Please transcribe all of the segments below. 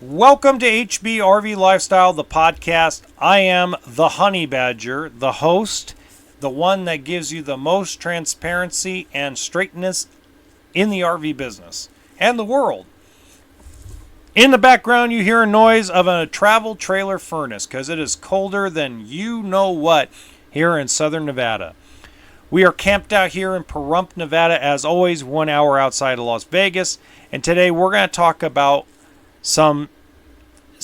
Welcome to HBRV Lifestyle, the podcast. I am the Honey Badger, the host, the one that gives you the most transparency and straightness in the RV business and the world. In the background, you hear a noise of a travel trailer furnace because it is colder than you know what here in southern Nevada. We are camped out here in Pahrump, Nevada, as always, 1 hour outside of Las Vegas. And today we're going to talk about some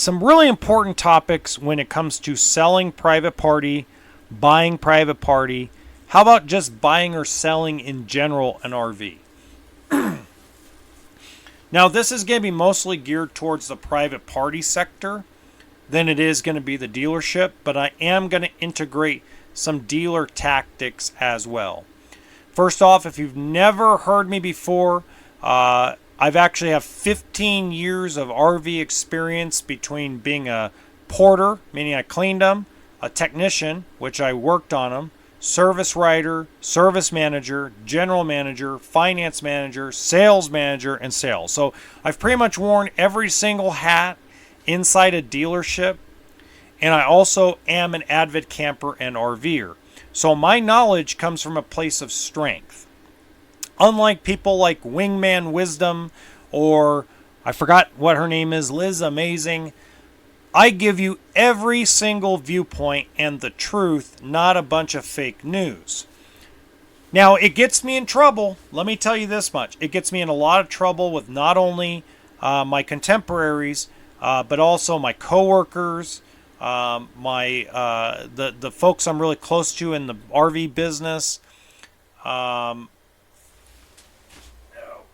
really important topics when it comes to selling private party, buying private party. How about just buying or selling in general an RV? Now, this is going to be mostly geared towards the private party sector than it is going to be the dealership, but I am going to integrate some dealer tactics as well. First off, if you've never heard me before, I've actually have 15 years of RV experience between being a porter, meaning I cleaned them, a technician, which I worked on them, service writer, service manager, general manager, finance manager, sales manager, and sales. So I've pretty much worn every single hat inside a dealership, and I also am an avid camper and RVer. So my knowledge comes from a place of strength. Unlike people like Wingman Wisdom, or I forgot what her name is, Liz Amazing, I give you every single viewpoint and the truth, not a bunch of fake news. Now, it gets me in trouble. Let me tell you this much. It gets me in a lot of trouble with not only my contemporaries, but also my coworkers, the folks I'm really close to in the RV business.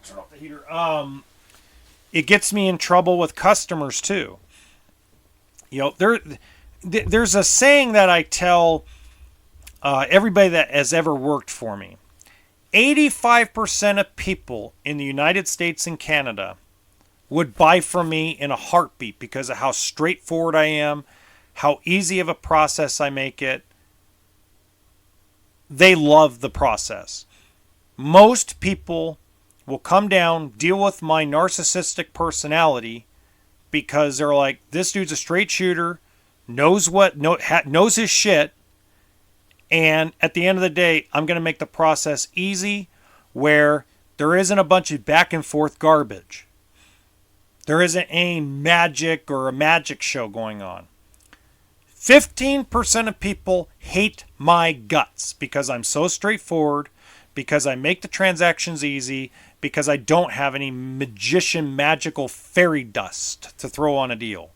Turn off the heater. It gets me in trouble with customers too. You know, there's a saying that I tell everybody that has ever worked for me. 85% of people in the United States and Canada would buy from me in a heartbeat because of how straightforward I am, how easy of a process I make it. They love the process. Most people will come down, deal with my narcissistic personality because they're like, this dude's a straight shooter, knows his shit, and at the end of the day, I'm going to make the process easy where there isn't a bunch of back and forth garbage. There isn't any magic or a magic show going on. 15% of people hate my guts because I'm so straightforward, because I make the transactions easy, because I don't have any magician magical fairy dust to throw on a deal.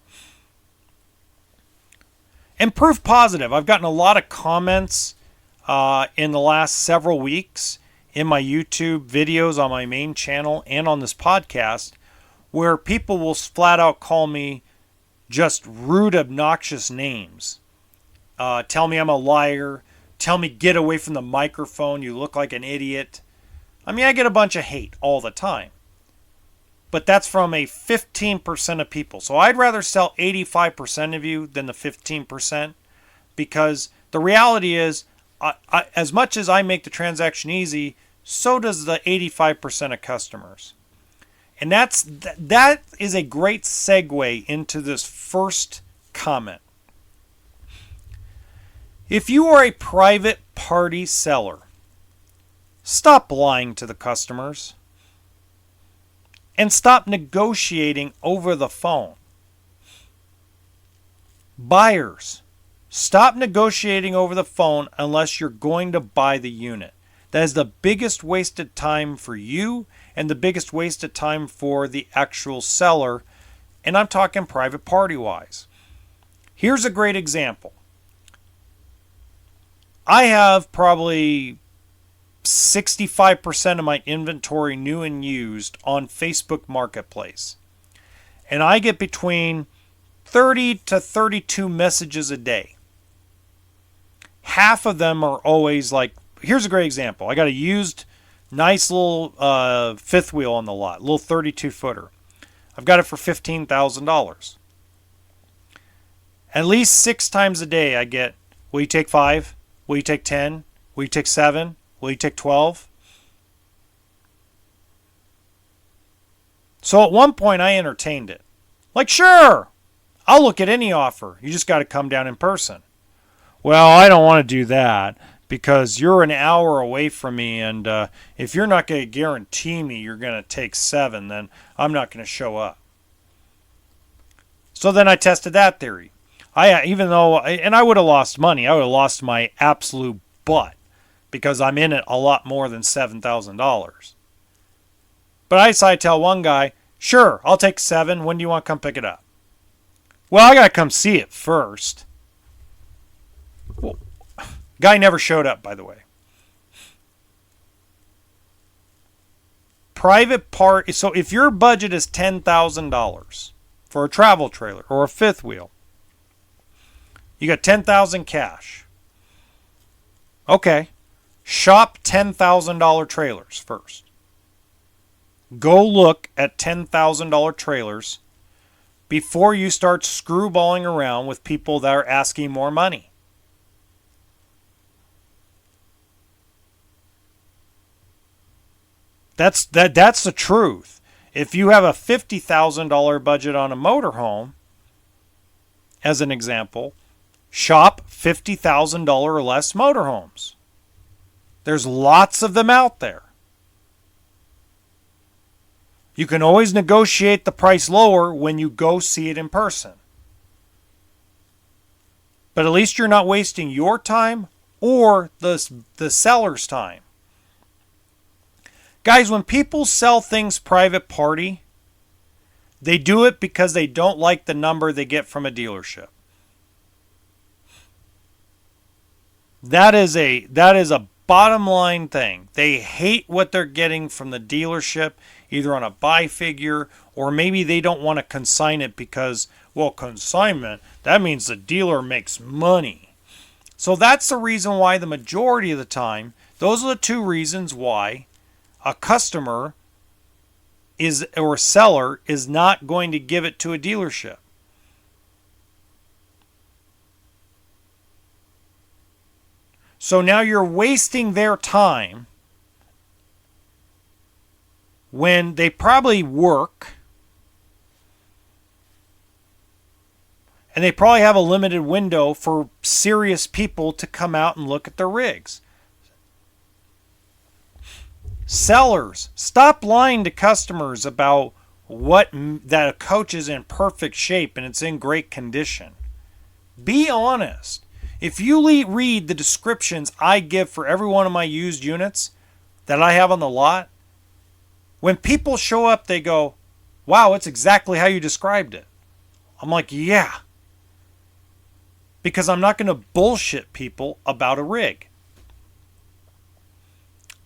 And proof positive, I've gotten a lot of comments in the last several weeks in my YouTube videos on my main channel and on this podcast where people will flat out call me just rude, obnoxious names. Tell me I'm a liar. Tell me get away from the microphone. You look like an idiot. I mean, I get a bunch of hate all the time. But that's from a 15% of people. So I'd rather sell 85% of you than the 15% because the reality is, as much as I make the transaction easy, so does the 85% of customers. And that is a great segue into this first comment. If you are a private party seller, stop lying to the customers and stop negotiating over the phone. Buyers, stop negotiating over the phone unless you're going to buy the unit. That is the biggest wasted time for you and the biggest wasted time for the actual seller. And I'm talking private party wise. Here's a great example. I have probably 65% of my inventory new and used on Facebook Marketplace. And I get between 30 to 32 messages a day. Half of them are always like, here's a great example. I got a used, nice little fifth wheel on the lot, little 32 footer. I've got it for $15,000. At least 6 times a day I get, will you take 5? Will you take 10? Will you take 7? Will you take 12? So at one point I entertained it. Like, sure, I'll look at any offer. You just got to come down in person. Well, I don't want to do that because you're an hour away from me, and if you're not going to guarantee me you're going to take 7, then I'm not going to show up. So then I tested that theory. I would have lost money. I would have lost my absolute butt because I'm in it a lot more than $7,000. But I decided to tell one guy, sure, I'll take 7. When do you want to come pick it up? Well, I got to come see it first. Well, guy never showed up, by the way. Private part. So if your budget is $10,000 for a travel trailer or a fifth wheel, you got $10,000 cash. Okay. Shop $10,000 trailers first. Go look at $10,000 trailers before you start screwballing around with people that are asking more money. That's the truth. If you have a $50,000 budget on a motorhome, as an example, shop $50,000 or less motorhomes. There's lots of them out there. You can always negotiate the price lower when you go see it in person. But at least you're not wasting your time or the seller's time. Guys, when people sell things private party, they do it because they don't like the number they get from a dealership. That is a bottom line thing. They hate what they're getting from the dealership, either on a buy figure, or maybe they don't want to consign it because, well, consignment, that means the dealer makes money. So that's the reason why the majority of the time, those are the two reasons why a customer or seller is not going to give it to a dealership. So now you're wasting their time when they probably work and they probably have a limited window for serious people to come out and look at their rigs. Sellers, stop lying to customers about that a coach is in perfect shape and it's in great condition. Be honest. If you read the descriptions I give for every one of my used units that I have on the lot, when people show up, they go, wow, it's exactly how you described it. I'm like, yeah. Because I'm not going to bullshit people about a rig.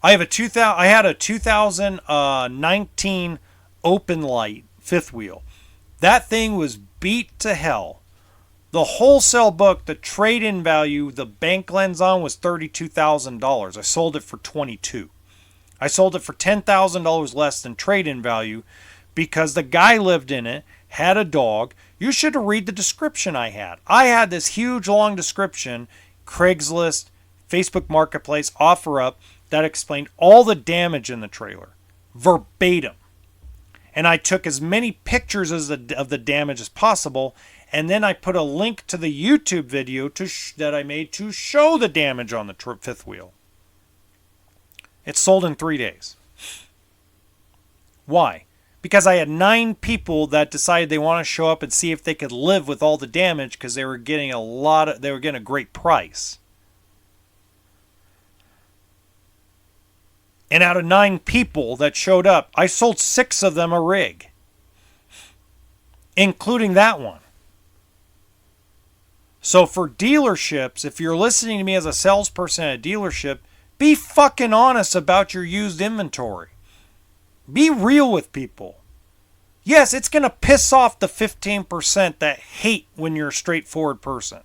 I had a 2019 Open Light fifth wheel. That thing was beat to hell. The wholesale book, the trade-in value, the bank lens on was $32,000. I sold it for $22,000. I sold it for $10,000 less than trade-in value because the guy lived in it, had a dog. You should read the description I had. I had this huge long description, Craigslist, Facebook Marketplace, OfferUp, that explained all the damage in the trailer, verbatim. And I took as many pictures of the damage as possible, and then I put a link to the YouTube video that I made to show the damage on the fifth wheel. It sold in 3 days. Why? Because I had 9 people that decided they want to show up and see if they could live with all the damage because they were getting a great price. And out of 9 people that showed up, I sold 6 of them a rig, including that one. So for dealerships, if you're listening to me as a salesperson at a dealership, be fucking honest about your used inventory. Be real with people. Yes, it's going to piss off the 15% that hate when you're a straightforward person.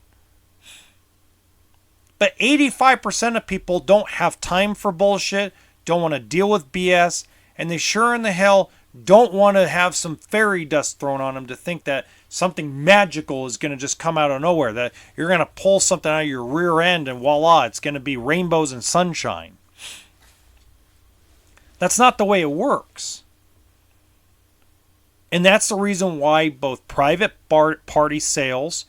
But 85% of people don't have time for bullshit, don't want to deal with BS, and they sure in the hell don't want to have some fairy dust thrown on them to think that something magical is going to just come out of nowhere, that you're going to pull something out of your rear end and voila, it's going to be rainbows and sunshine. That's not the way it works. And that's the reason why both private party sales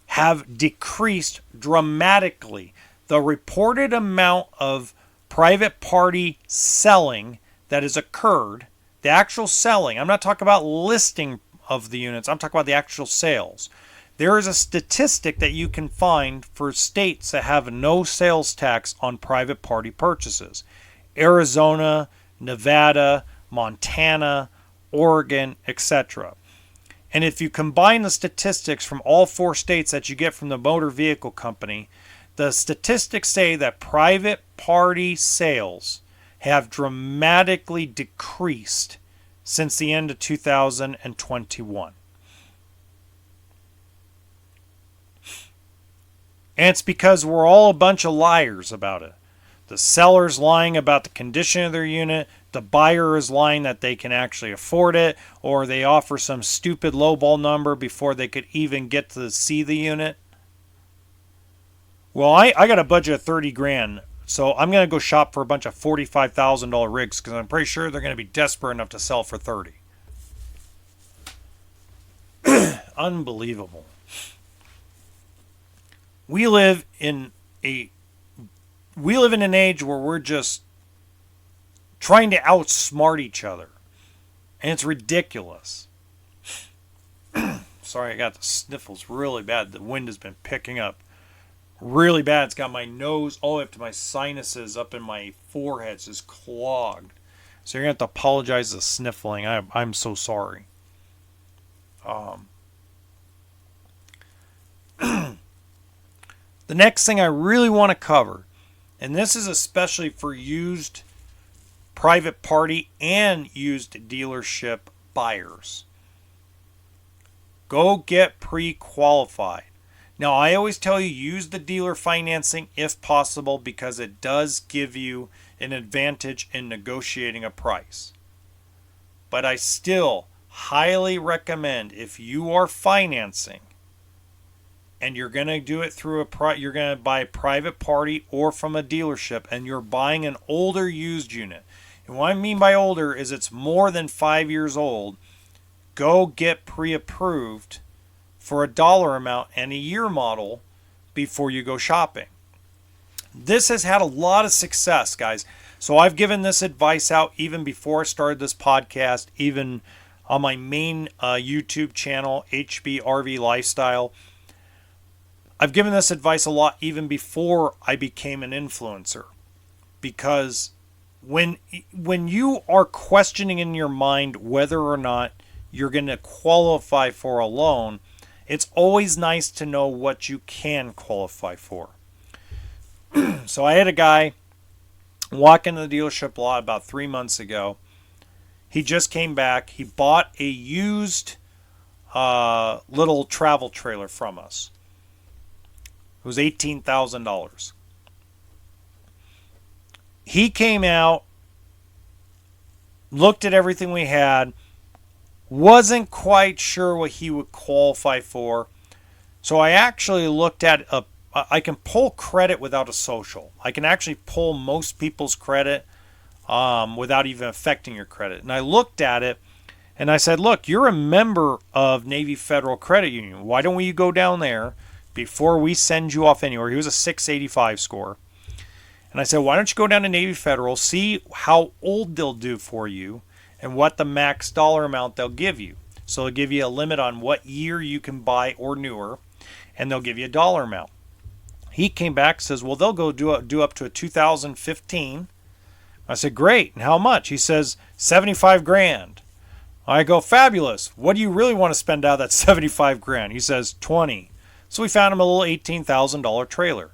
have decreased dramatically. The reported amount of private party selling that has occurred, the actual selling, I'm not talking about listing of the units, I'm talking about the actual sales. There is a statistic that you can find for states that have no sales tax on private party purchases. Arizona, Nevada, Montana, Oregon, etc. And if you combine the statistics from all 4 states that you get from the Motor Vehicle Company, the statistics say that private party sales have dramatically decreased since the end of 2021. And it's because we're all a bunch of liars about it. The seller's lying about the condition of their unit. The buyer is lying that they can actually afford it, or they offer some stupid lowball number before they could even get to see the unit. Well, I got a budget of 30 grand, so I'm going to go shop for a bunch of $45,000 rigs because I'm pretty sure they're going to be desperate enough to sell for 30. Unbelievable. We live in an age where we're just trying to outsmart each other. And it's ridiculous. Sorry, I got the sniffles really bad. The wind has been picking up really bad. It's got my nose all the way up to my sinuses up in my forehead. It's just clogged. So you're going to have to apologize for the sniffling. I'm so sorry. The next thing I really want to cover, and this is especially for used private party and used dealership buyers. Go get pre-qualified. Now, I always tell you, use the dealer financing if possible because it does give you an advantage in negotiating a price. But I still highly recommend if you are financing and you're going to do it through you're going to buy a private party or from a dealership, and you're buying an older used unit. And what I mean by older is it's more than 5 years old. Go get pre-approved for a dollar amount and a year model before you go shopping. This has had a lot of success, guys. So I've given this advice out even before I started this podcast, even on my main YouTube channel, HBRV Lifestyle. I've given this advice a lot even before I became an influencer, because when you are questioning in your mind whether or not you're going to qualify for a loan, it's always nice to know what you can qualify for. So I had a guy walk into the dealership lot about 3 months ago. He just came back. He bought a used little travel trailer from us. It was $18,000. He came out, looked at everything we had, wasn't quite sure what he would qualify for. So I actually looked at I can pull credit without a social. I can actually pull most people's credit without even affecting your credit. And I looked at it and I said, look, you're a member of Navy Federal Credit Union. Why don't you go down there before we send you off anywhere? He was a 685 score. And I said, why don't you go down to Navy Federal, see how old they'll do for you and what the max dollar amount they'll give you. So they'll give you a limit on what year you can buy or newer, and they'll give you a dollar amount. He came back and says, well, they'll go do up to a 2015. I said, great. And how much? He says, 75 grand. I go, fabulous. What do you really want to spend out of that 75 grand? He says, 20. So we found him a little $18,000 trailer.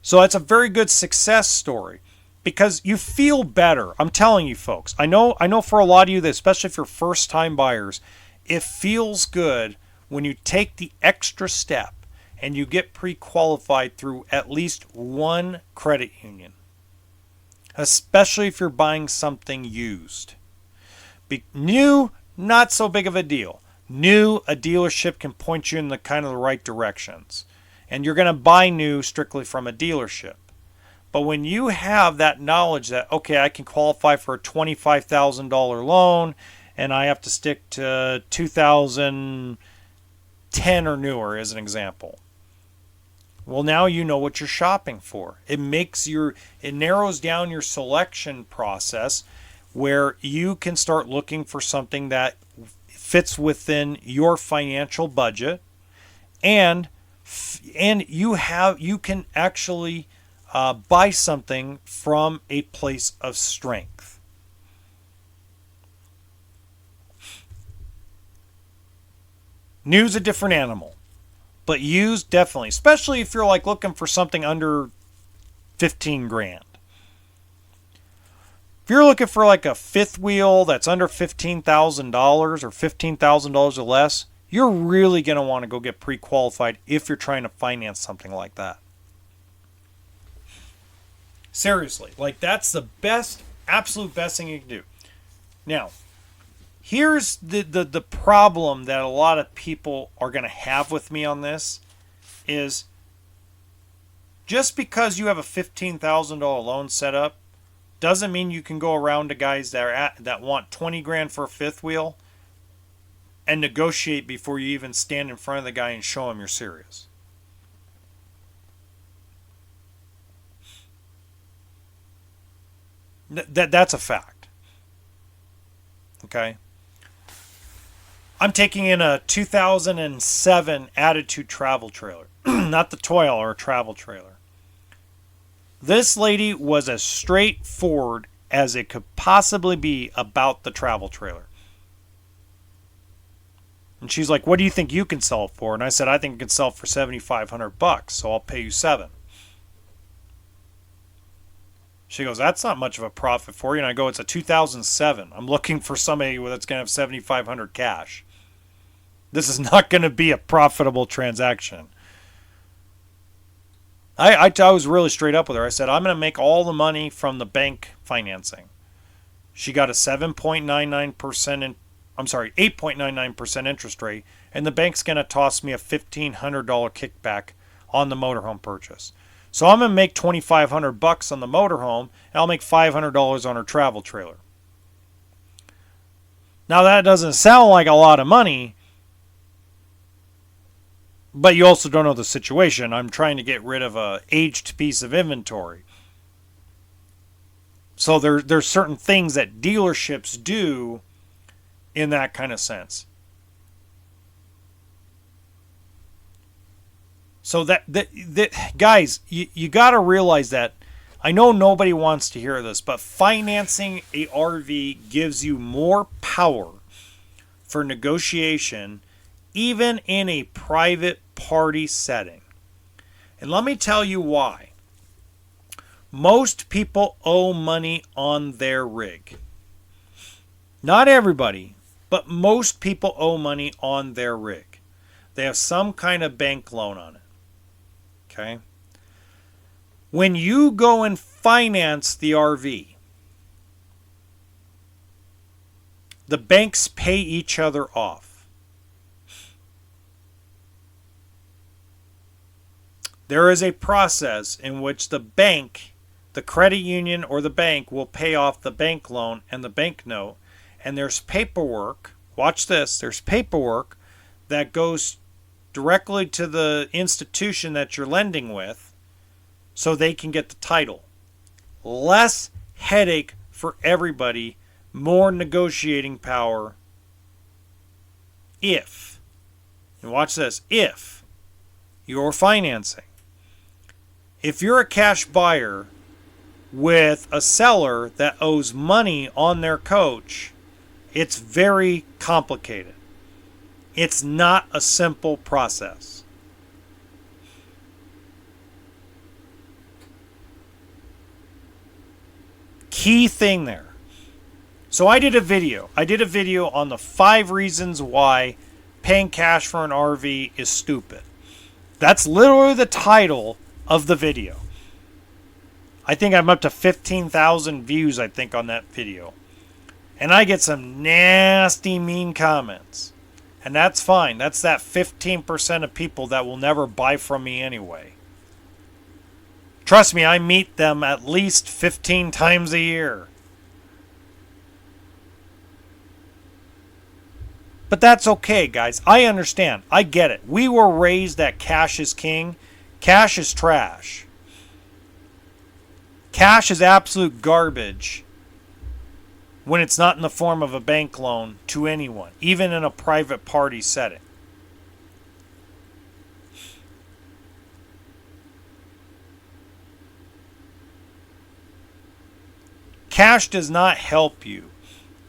So that's a very good success story because you feel better. I'm telling you, folks. I know for a lot of you, especially if you're first-time buyers, it feels good when you take the extra step and you get pre-qualified through at least one credit union, especially if you're buying something used. New, not so big of a deal. New, a dealership can point you in the kind of the right directions. And you're going to buy new strictly from a dealership. But when you have that knowledge that, okay, I can qualify for a $25,000 loan and I have to stick to 2010 or newer as an example. Well, now you know what you're shopping for. It narrows down your selection process where you can start looking for something that fits within your financial budget, and you can actually buy something from a place of strength. New's a different animal, but used definitely, especially if you're like looking for something under 15 grand. If you're looking for like a fifth wheel that's under $15,000 or $15,000 or less, you're really going to want to go get pre-qualified if you're trying to finance something like that. Seriously, like that's the best, absolute best thing you can do. Now, here's the problem that a lot of people are going to have with me on this is just because you have a $15,000 loan set up doesn't mean you can go around to guys that want 20 grand for a fifth wheel and negotiate before you even stand in front of the guy and show him you're serious. That's a fact. Okay? I'm taking in a 2007 Attitude travel trailer. Not the Toil, or a travel trailer. This lady was as straightforward as it could possibly be about the travel trailer. And she's like, what do you think you can sell it for? And I said, I think it can sell for $7,500, so I'll pay you $7,000. She goes, that's not much of a profit for you. And I go, it's a 2007. I'm looking for somebody that's going to have $7,500 cash. This is not going to be a profitable transaction. I was really straight up with her. I said, I'm going to make all the money from the bank financing. She got a 8.99% interest rate, and the bank's going to toss me a $1,500 kickback on the motorhome purchase. So I'm going to make $2,500 on the motorhome, and I'll make $500 on her travel trailer. Now that doesn't sound like a lot of money, but you also don't know the situation. I'm trying to get rid of a aged piece of inventory. So there's certain things that dealerships do in that kind of sense. So that guys, you got to realize that. I know nobody wants to hear this, but financing a RV gives you more power for negotiation, even in a private party setting. And let me tell you why. Most people owe money on their rig. Not everybody, but most people owe money on their rig. They have some kind of bank loan on it. Okay? When you go and finance the RV, the banks pay each other off. There is a process in which the bank, the credit union or the bank, will pay off the bank loan and the bank note. And there's paperwork, watch this, there's paperwork that goes directly to the institution that you're lending with so they can get the title. Less headache for everybody, more negotiating power if, and watch this, if you're financing. If you're a cash buyer with a seller that owes money on their coach, it's very complicated. It's not a simple process. Key thing there. So I did a video. On the 5 reasons why paying cash for an RV is stupid. That's literally the title of the video. I think I'm up to 15,000 views, I think, on that video. And I get some nasty, mean comments. And that's fine. That's that 15% of people that will never buy from me anyway. Trust me, I meet them at least 15 times a year. But that's okay, guys. I understand. I get it. We were raised that cash is king. Cash is trash. Cash is absolute garbage when it's not in the form of a bank loan to anyone, even in a private party setting. Cash does not help you.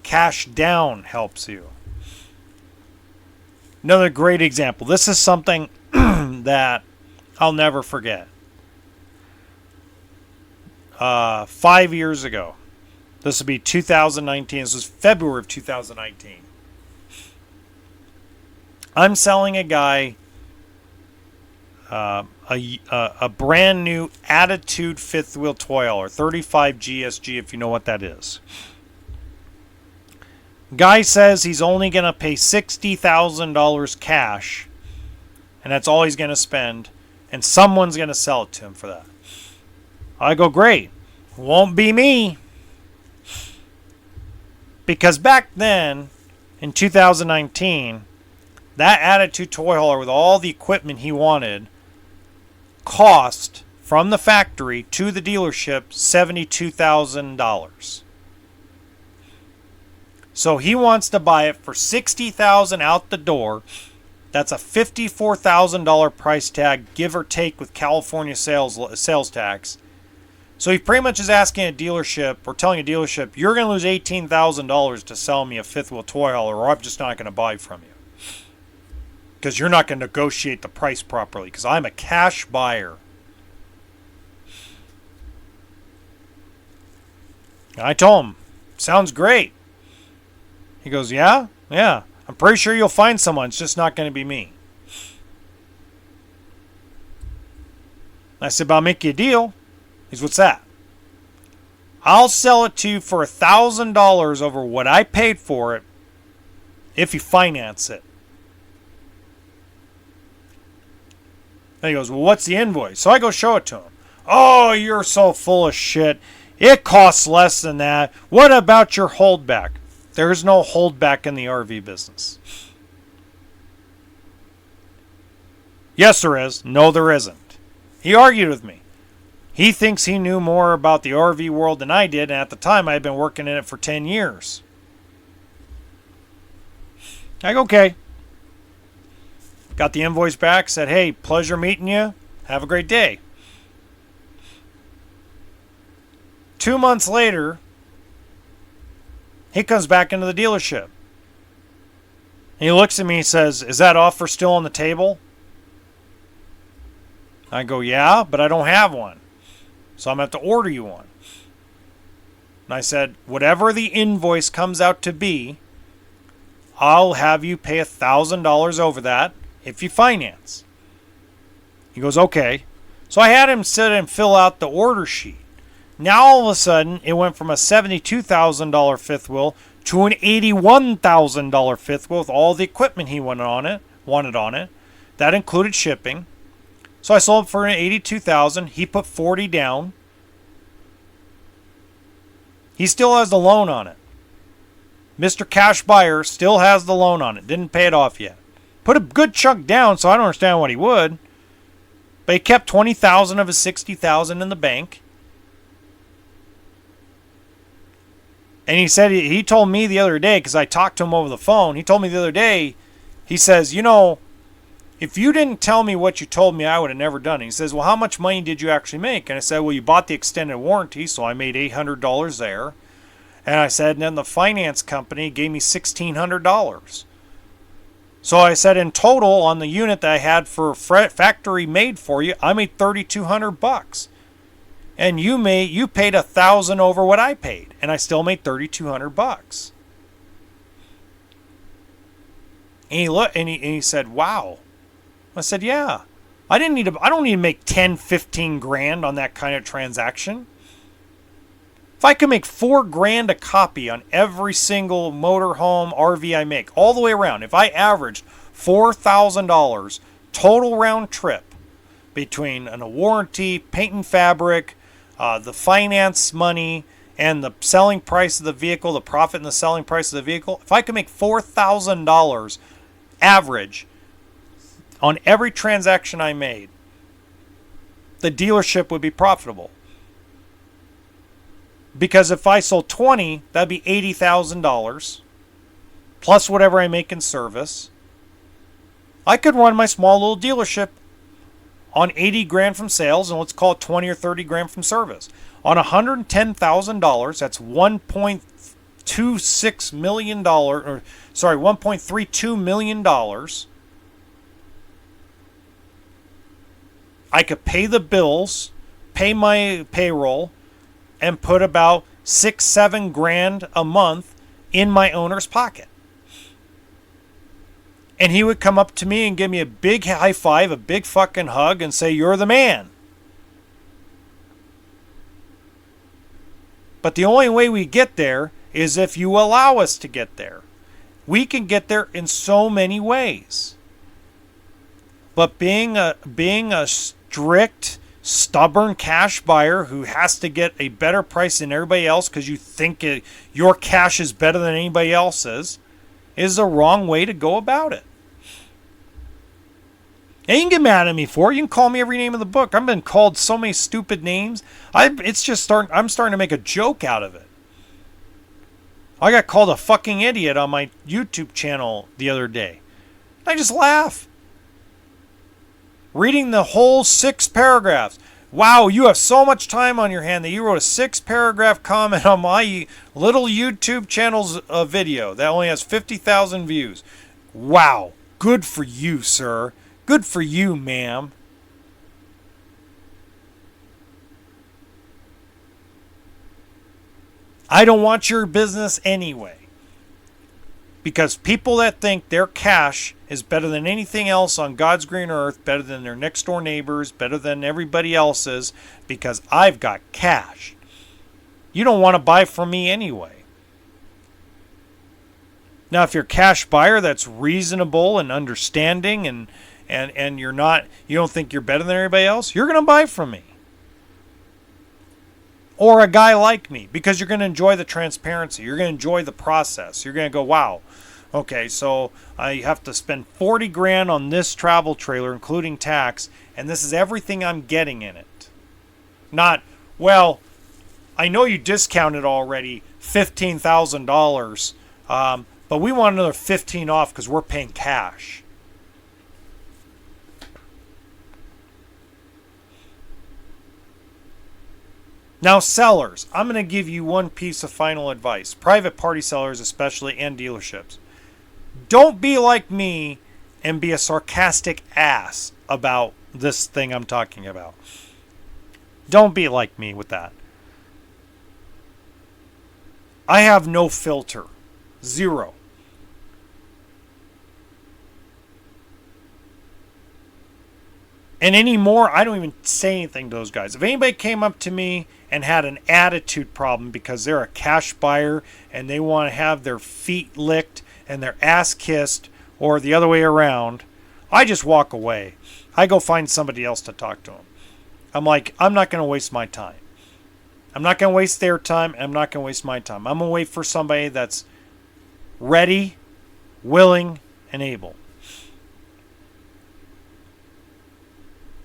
Cash down helps you. Another great example. This is something that I'll never forget. 5 years ago. This would be 2019. This was February of 2019. I'm selling a guy a brand new Attitude fifth wheel toy hauler, 35 GSG if you know what that is. Guy says he's only going to pay $60,000 cash, and that's all he's going to spend, and someone's going to sell it to him for that. I go, great. Won't be me. Because back then, in 2019, that Attitude toy hauler with all the equipment he wanted cost from the factory to the dealership $72,000. So he wants to buy it for $60,000 out the door. That's a $54,000 price tag, give or take, with California sales tax. So he pretty much is asking a dealership, or telling a dealership, you're going to lose $18,000 to sell me a fifth wheel toy hauler, or I'm just not going to buy from you. Because you're not going to negotiate the price properly, because I'm a cash buyer. And I told him, sounds great. He goes, yeah? Yeah. I'm pretty sure you'll find someone. It's just not going to be me. I said, but I'll make you a deal. He said, what's that? I'll sell it to you for $1,000 over what I paid for it if you finance it. And he goes, well, what's the invoice? So I go show it to him. Oh, you're so full of shit. It costs less than that. What about your holdback? There's no holdback in the RV business. Yes, there is. No, there isn't. He argued with me. He thinks he knew more about the RV world than I did, and at the time I had been working in it for 10 years. I go, okay. Got the invoice back, said, hey, pleasure meeting you. Have a great day. 2 months later, he comes back into the dealership. He looks at me and says, is that offer still on the table? I go, yeah, but I don't have one. So I'm going to have to order you one. And I said, whatever the invoice comes out to be, I'll have you pay $1,000 over that if you finance. He goes, okay. So I had him sit and fill out the order sheet. Now all of a sudden, it went from a $72,000 fifth wheel to an $81,000 fifth wheel with all the equipment he wanted on it. That included shipping. So I sold it for $82,000. He put $40,000 down. He still has the loan on it. Mr. Cash Buyer still has the loan on it. Didn't pay it off yet. Put a good chunk down, so I don't understand what he would. But he kept $20,000 of his $60,000 in the bank. And he said, he told me the other day, because I talked to him over the phone, he told me the other day, he says, you know, if you didn't tell me what you told me, I would have never done it. He says, well, how much money did you actually make? And I said, well, you bought the extended warranty, so I made $800 there. And I said, and then the finance company gave me $1,600. So I said, in total, on the unit that I had for factory made for you, I made $3,200. And you paid $1,000 over what I paid, and I still made $3,200. And he looked, and he said, "Wow." I said, "Yeah, I don't need to make 10, 15 grand on that kind of transaction. If I could make $4,000 a copy on every single motorhome RV I make, all the way around, if I averaged $4,000 total round trip, between a warranty, paint and fabric, the finance money, and the selling price of the vehicle, the profit and the selling price of the vehicle, if I could make $4,000 average on every transaction I made, the dealership would be profitable. Because if I sold 20, that'd be $80,000 plus whatever I make in service. I could run my small little dealership on 80 grand from sales, and let's call it 20 or 30 grand from service. On $110,000, that's $1.26 million, or sorry, $1.32 million. I could pay the bills, pay my payroll, and put about 6-7 grand a month in my owner's pocket. And he would come up to me and give me a big high five, a big fucking hug, and say, "You're the man." But the only way we get there is if you allow us to get there. We can get there in so many ways. But being a strict, stubborn cash buyer who has to get a better price than everybody else because you think your cash is better than anybody else's is the wrong way to go about it. And you can get mad at me for it. You can call me every name in the book. I've been called so many stupid names. I'm starting to make a joke out of it. I got called a fucking idiot on my YouTube channel the other day. I just laugh. Reading the whole 6 paragraphs. Wow, you have so much time on your hand that you wrote a 6-paragraph comment on my little YouTube channel's video that only has 50,000 views. Wow, good for you, sir. Good for you, ma'am. I don't want your business anyway. Because people that think their cash is better than anything else on God's green earth, better than their next door neighbors, better than everybody else's, because I've got cash. You don't want to buy from me anyway. Now, if you're a cash buyer that's reasonable and understanding and you don't think you're better than everybody else, you're going to buy from me. Or a guy like me, because you're going to enjoy the transparency. You're going to enjoy the process. You're going to go, wow, okay, so I have to spend 40 grand on this travel trailer, including tax, and this is everything I'm getting in it. Not, well, I know you discounted already $15,000, but we want another 15 off because we're paying cash. Now, sellers, I'm going to give you one piece of final advice. Private party sellers especially, and dealerships. Don't be like me and be a sarcastic ass about this thing I'm talking about. Don't be like me with that. I have no filter. Zero. And anymore, I don't even say anything to those guys. If anybody came up to me and had an attitude problem because they're a cash buyer and they want to have their feet licked and their ass kissed, or the other way around, I just walk away. I go find somebody else to talk to them. I'm like, I'm not going to waste my time. I'm not going to waste their time, and I'm not going to waste my time. I'm going to wait for somebody that's ready, willing, and able.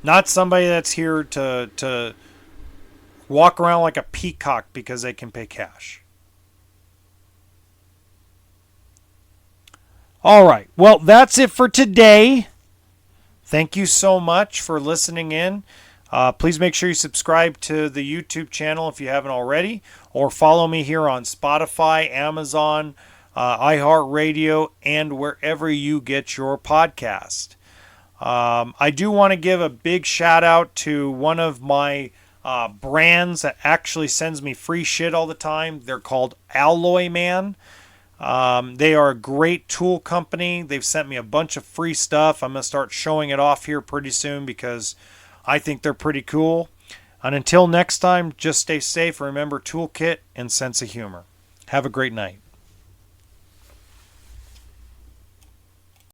Not somebody that's here to walk around like a peacock because they can pay cash. All right. Well, that's it for today. Thank you so much for listening in. Please make sure you subscribe to the YouTube channel if you haven't already, or follow me here on Spotify, Amazon, iHeartRadio, and wherever you get your podcast. I do want to give a big shout out to one of my brands that actually sends me free shit all the time. They're called Alloy Man. They are a great tool company. They've sent me a bunch of free stuff. I'm going to start showing it off here pretty soon because I think they're pretty cool. And until next time, just stay safe. Remember toolkit and sense of humor. Have a great night.